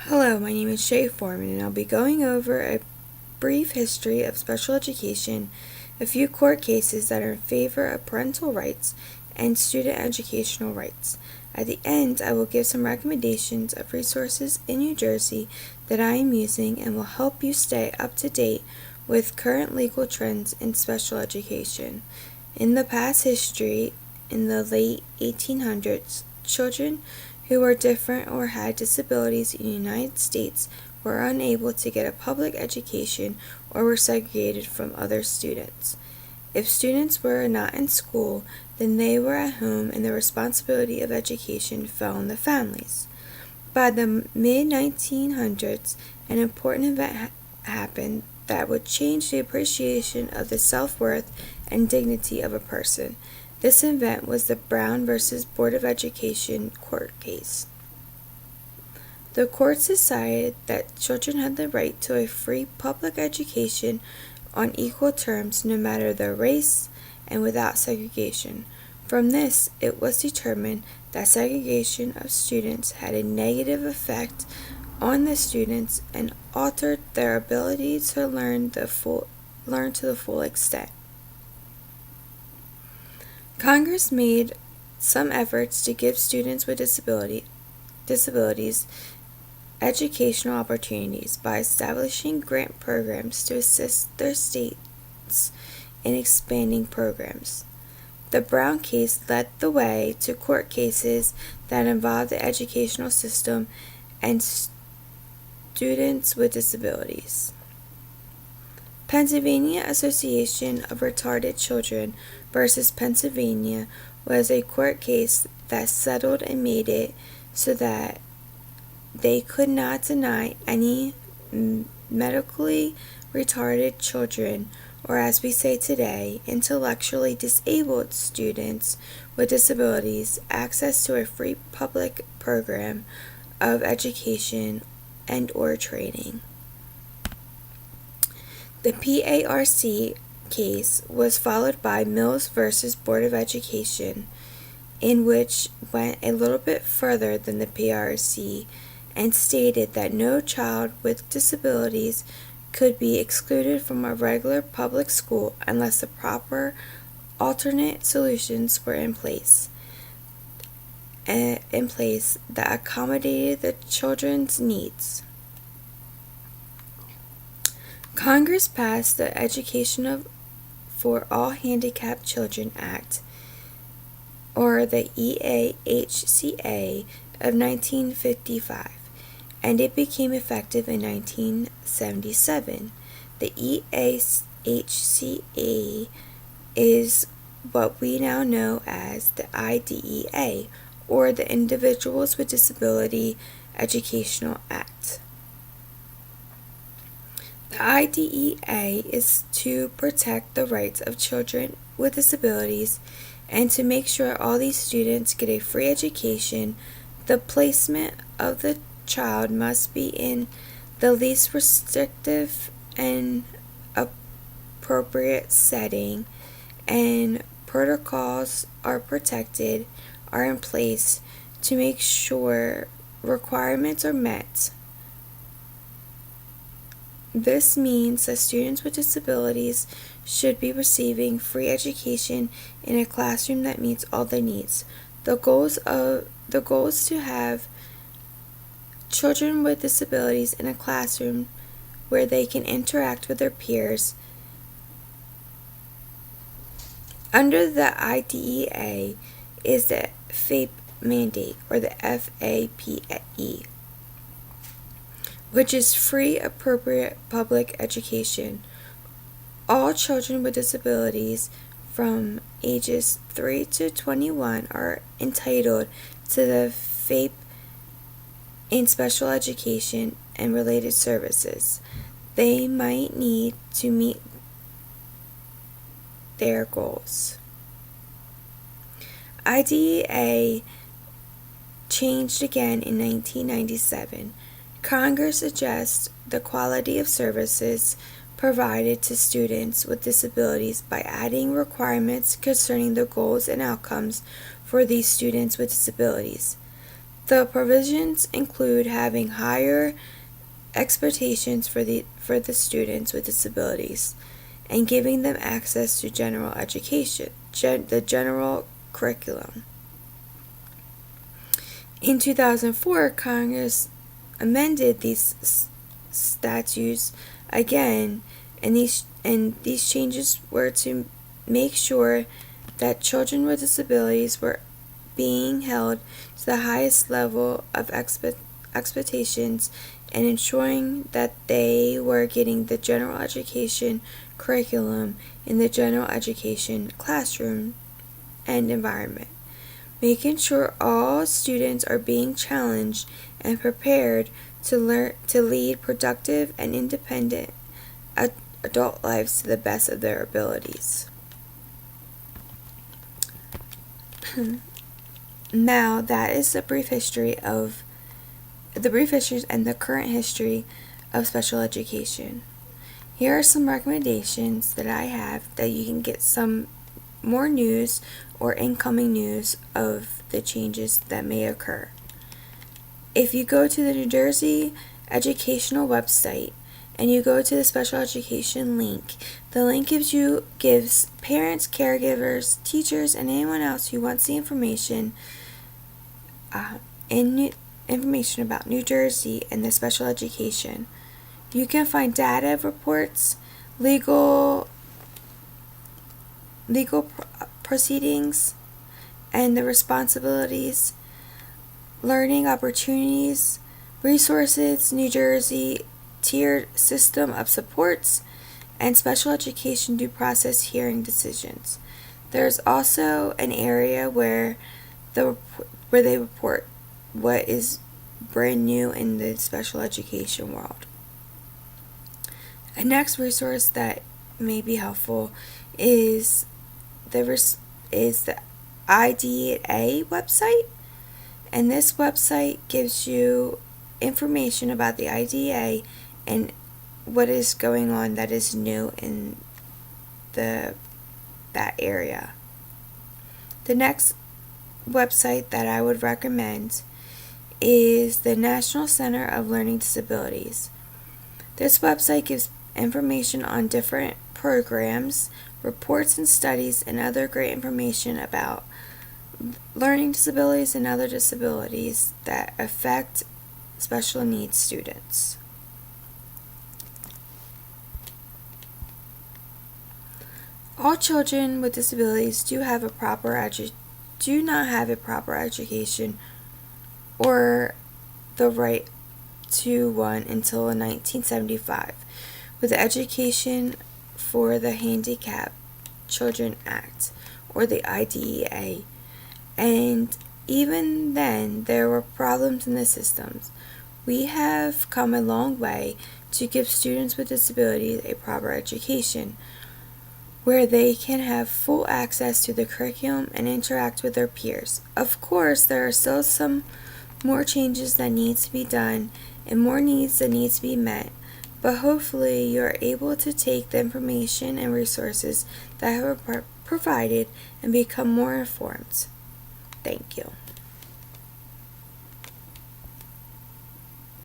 Hello, my name is Shay Foreman, and I'll be going over a brief history of special education, a few court cases that are in favor of parental rights and student educational rights. At the end, I will give some recommendations of resources in New Jersey that I am using and will help you stay up to date with current legal trends in special education. In the past history, in the late 1800s, children who were different or had disabilities in the United States were unable to get a public education or were segregated from other students. If students were not in school, then they were at home and the responsibility of education fell on the families. By the mid-1900s, an important event happened that would change the appreciation of the self-worth and dignity of a person. This event was the Brown versus Board of Education court case. The courts decided that children had the right to a free public education on equal terms no matter their race and without segregation. From this, it was determined that segregation of students had a negative effect on the students and altered their ability to learn to the full extent. Congress made some efforts to give students with disabilities educational opportunities by establishing grant programs to assist their states in expanding programs. The Brown case led the way to court cases that involved the educational system and students with disabilities. Pennsylvania Association of Retarded Children versus Pennsylvania was a court case that settled and made it so that they could not deny any medically retarded children, or as we say today, intellectually disabled students with disabilities, access to a free public program of education and or training. The PARC case was followed by Mills versus Board of Education, in which went a little bit further than the PARC and stated that no child with disabilities could be excluded from a regular public school unless the proper alternate solutions were in place that accommodated the children's needs. Congress passed the Education for All Handicapped Children Act, or the EAHCA, of 1955, and it became effective in 1977. The EAHCA is what we now know as the IDEA, or the Individuals with Disability Educational Act. The IDEA is to protect the rights of children with disabilities and to make sure all these students get a free education. The placement of the child must be in the least restrictive and appropriate setting, and protocols are in place to make sure requirements are met. This means that students with disabilities should be receiving free education in a classroom that meets all their needs. The goal is to have children with disabilities in a classroom where they can interact with their peers. Under the IDEA is the FAPE mandate, or the FAPE, which is free, appropriate public education. All children with disabilities from ages 3 to 21 are entitled to the FAPE in special education and related services. They might need to meet their goals. IDEA changed again in 1997. Congress addressed the quality of services provided to students with disabilities by adding requirements concerning the goals and outcomes for these students with disabilities. The provisions include having higher expectations for the students with disabilities and giving them access to general education, the general curriculum. In 2004, Congress amended these statutes again, and these changes were to make sure that children with disabilities were being held to the highest level of expectations and ensuring that they were getting the general education curriculum in the general education classroom and environment, making sure all students are being challenged and prepared to lead productive and independent adult lives to the best of their abilities. Now, that is the brief history and the current history of special education. Here are some recommendations that I have that you can get some more news or incoming news of the changes that may occur. If you go to the New Jersey educational website and you go to the special education link, the link gives parents, caregivers, teachers, and anyone else who wants the information information about New Jersey and the special education. You can find data reports, legal proceedings and the responsibilities, learning opportunities, resources, New Jersey tiered system of supports, and special education due process hearing decisions. There's also an area where they report what is brand new in the special education world. A next resource that may be helpful is the IDEA website, and this website gives you information about the IDEA and what is going on that is new in that area. The next website that I would recommend is the National Center of Learning Disabilities. This website gives information on different programs, reports and studies, and other great information about learning disabilities and other disabilities that affect special needs students. All children with disabilities do not have a proper education or the right to one until 1975 with the Education for the Handicapped Children Act, or the IDEA. And even then, there were problems in the systems. We have come a long way to give students with disabilities a proper education, where they can have full access to the curriculum and interact with their peers. Of course, there are still some more changes that need to be done and more needs that need to be met, but hopefully you are able to take the information and resources that have been provided and become more informed. Thank you.